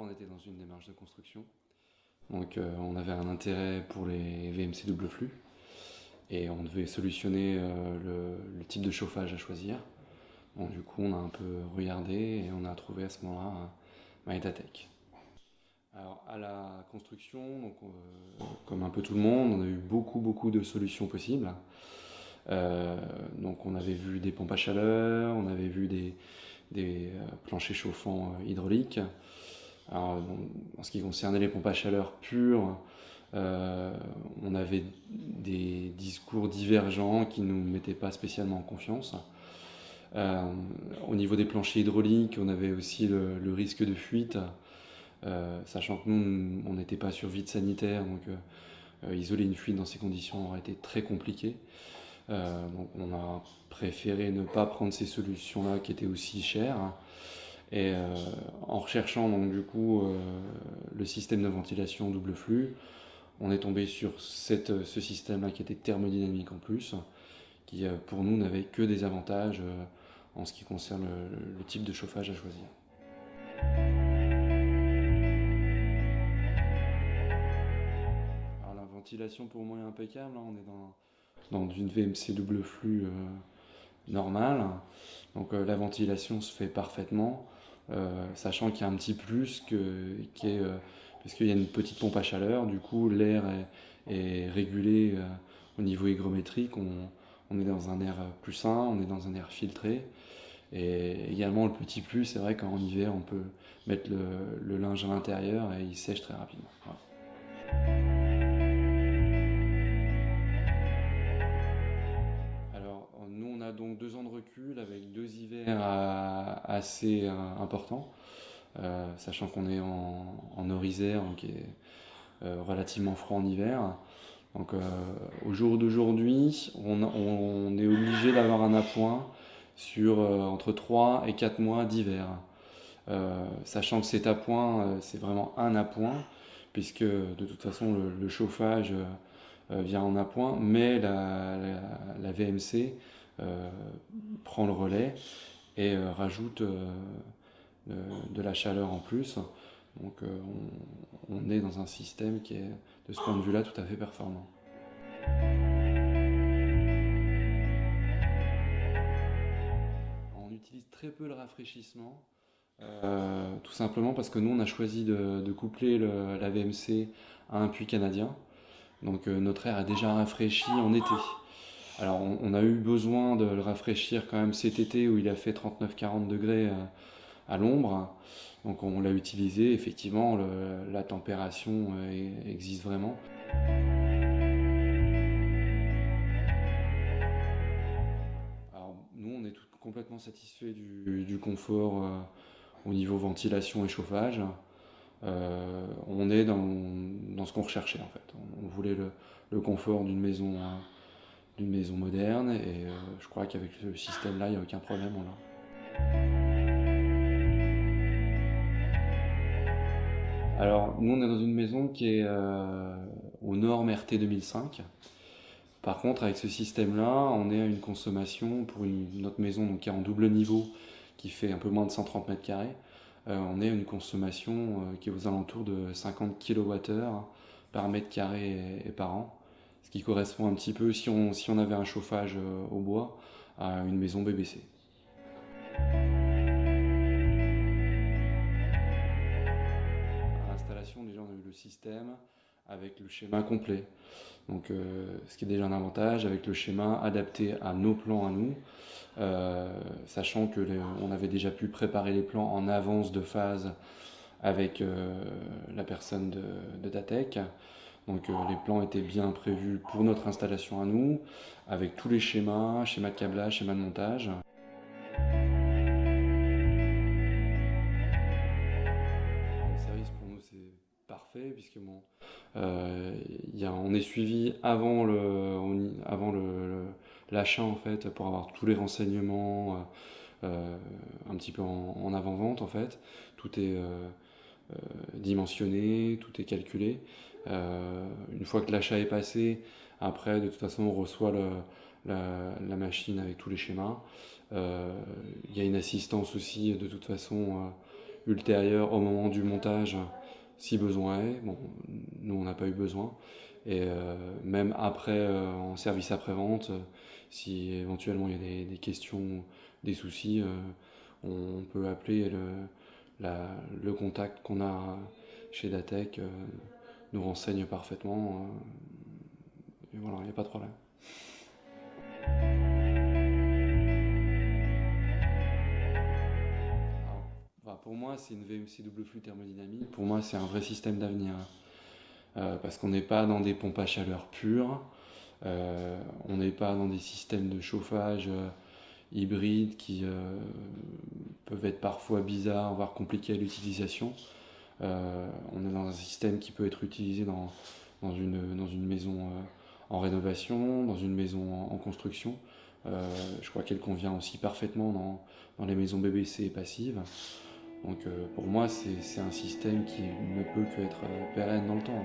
on était dans une démarche de construction. Donc on avait un intérêt pour les VMC double flux et on devait solutionner le type de chauffage à choisir. Donc du coup on a un peu regardé et on a trouvé à ce moment-là Maïtatech. Alors à la construction, donc, comme un peu tout le monde, on a eu beaucoup de solutions possibles. Donc on avait vu des pompes à chaleur, on avait vu des planchers chauffants hydrauliques. Alors, en ce qui concernait les pompes à chaleur pures, on avait des discours divergents qui ne nous mettaient pas spécialement en confiance. Euh, Au niveau des planchers hydrauliques, on avait aussi le risque de fuite, sachant que nous, on n'était pas sur vide sanitaire, donc isoler une fuite dans ces conditions aurait été très compliqué. Donc on a préféré ne pas prendre ces solutions-là qui étaient aussi chères. Et en recherchant donc du coup le système de ventilation double flux, on est tombé sur ce système-là qui était thermodynamique en plus, qui pour nous n'avait que des avantages en ce qui concerne le type de chauffage à choisir. Alors la ventilation pour moi est impeccable, hein. On est dans une VMC double flux normale, donc la ventilation se fait parfaitement, sachant qu'il y a un petit plus qui est parce qu'il y a une petite pompe à chaleur, du coup l'air est régulé au niveau hygrométrique, on est dans un air plus sain, on est dans un air filtré. Et également le petit plus, c'est vrai qu'en hiver on peut mettre le linge à l'intérieur et il sèche très rapidement. Voilà. Alors nous on a donc 2 ans de recul avec 2 hivers assez importants, sachant qu'on est en Orisère, donc qui est relativement froid en hiver. Donc au jour d'aujourd'hui, on est obligé d'avoir un appoint sur entre 3 et 4 mois d'hiver. Sachant que cet appoint, c'est vraiment un appoint, puisque de toute façon le chauffage vient en appoint, mais la VMC euh, prend le relais et rajoute de la chaleur en plus. Donc on est dans un système qui est de ce point de vue-là tout à fait performant. On utilise très peu le rafraîchissement, tout simplement parce que nous on a choisi de coupler la VMC à un puits canadien. Donc notre air a déjà rafraîchi en été. Alors on a eu besoin de le rafraîchir quand même cet été où il a fait 39-40 degrés à l'ombre. Donc on l'a utilisé, effectivement la températion existe vraiment. Alors nous on est complètement satisfait du confort au niveau ventilation et chauffage. On est dans ce qu'on recherchait en fait. On voulait le confort d'une maison moderne et je crois qu'avec ce système-là, il n'y a aucun problème. On l'a. Alors, nous, on est dans une maison qui est aux normes RT 2005. Par contre, avec ce système-là, on est à une consommation pour notre maison donc, qui est en double niveau, qui fait un peu moins de 130 mètres carrés. On est à une consommation qui est aux alentours de 50 kWh par mètre carré et par an. Ce qui correspond un petit peu, si on avait un chauffage au bois, à une maison BBC. À l'installation, déjà, on a eu le système avec le schéma complet. Donc, ce qui est déjà un avantage avec le schéma adapté à nos plans à nous, sachant que on avait déjà pu préparer les plans en avance de phase avec la personne de Datec. Donc les plans étaient bien prévus pour notre installation à nous, avec tous les schémas de câblage, schémas de montage. Le service pour nous c'est parfait puisque bon, on est suivi avant l'achat en fait pour avoir tous les renseignements un petit peu en avant-vente en fait. Tout est dimensionné, tout est calculé. Une fois que l'achat est passé, après de toute façon on reçoit la machine avec tous les schémas. Il y a une assistance aussi de toute façon ultérieure au moment du montage si besoin est. Bon, nous on n'a pas eu besoin. Et même après, en service après-vente, si éventuellement il y a des questions, des soucis, on peut appeler le contact qu'on a chez Datec, nous renseigne parfaitement. Et voilà, il n'y a pas de problème. Enfin, pour moi, c'est une VMC double flux thermodynamique. Pour moi, c'est un vrai système d'avenir. Parce qu'on n'est pas dans des pompes à chaleur pures. On n'est pas dans des systèmes de chauffage hybrides qui peuvent être parfois bizarres, voire compliqués à l'utilisation. On est dans un système qui peut être utilisé dans une maison en rénovation, dans une maison en construction. Je crois qu'elle convient aussi parfaitement dans les maisons BBC et passives. Donc pour moi, c'est un système qui ne peut qu'être pérenne dans le temps.